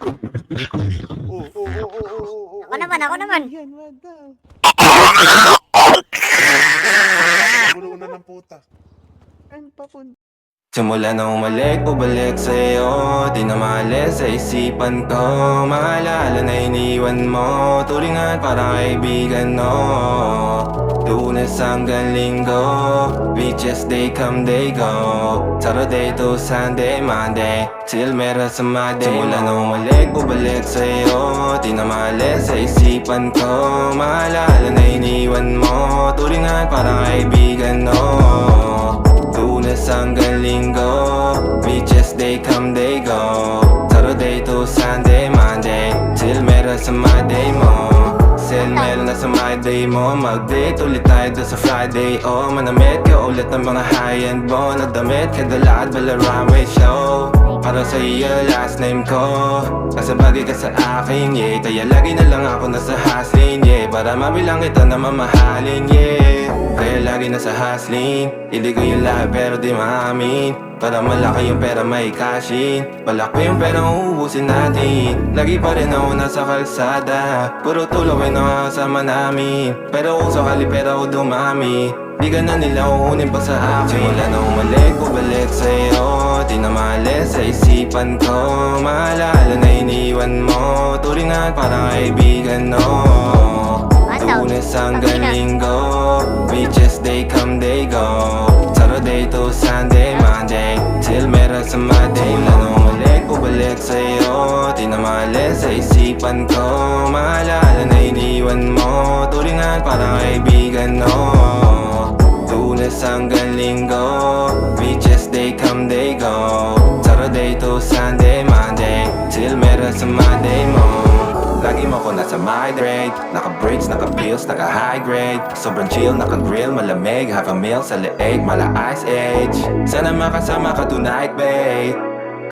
Ako naman, ako naman. Yan, wag daw. Gulo na ng puta. Saan papunta? Simula na umalik, pabalik sa'yo. Di na maalis sa isipan ko. Maalala na iniwan mo. Turingan parang kaibigan, no. Lunes hanggang Linggo, beaches they come, they go. Saturday to Sunday, Monday, till meron sa Monday. Simula na umalik, pabalik sa'yo. Di na maalis sa isipan ko. Maalala na iniwan mo. Turingan parang kaibigan, no. Lunes hanggang Linggo, beaches they come, they go. Saturday to Sunday, Monday, till meron sa Monday mo. Till meron na sa Monday mo. Mag-date ulit tayo doon sa Friday. Oh, manamit ka ulit ng mga high-end mo. Nadamit ka dala at bala runway show. Para sa iyo last name ko, kasi bagay ka sa akin, yeah. Kaya lagi na lang ako nasa hustling, yeah. Para mabilang kita na mamahalin, yeah. Kaya lagi nasa hustling, hindi ko yung lahat pero di maamin. Para malaki yung pera may cashin. Balak pa yung pera uubusin natin. Lagi pa rin ako nasa kalsada. Puro tulog ay nakakasama namin. Pero kung sakali pera ko dumami, di ka na nila uunin pa sa akin. Simula na umalik, bumalik sa'yo. Di na maalis sa isipan ko. Maalala na iniwan mo. Turingan parang kaibigan, no. Lunes hanggang Linggo, beaches they come, they go. Saturday to Sunday, Monday, till meron sa Monday. Simula na umalik, bumalik sa'yo. Di na maalis sa isipan ko. Maalala na iniwan mo. Turingan parang kaibigan, no. Lunes hanggang Linggo, beaches they come, they go. Saturday to Sunday, Monday, till meron sa Monday mo. Lagi mo ko nasa my grade. Naka-braids, naka-pills, naka-high grade. Sobrang chill, naka-grill, malamig. Half a meal sa leeg, mala ice age. Sana makasama ka tonight, babe.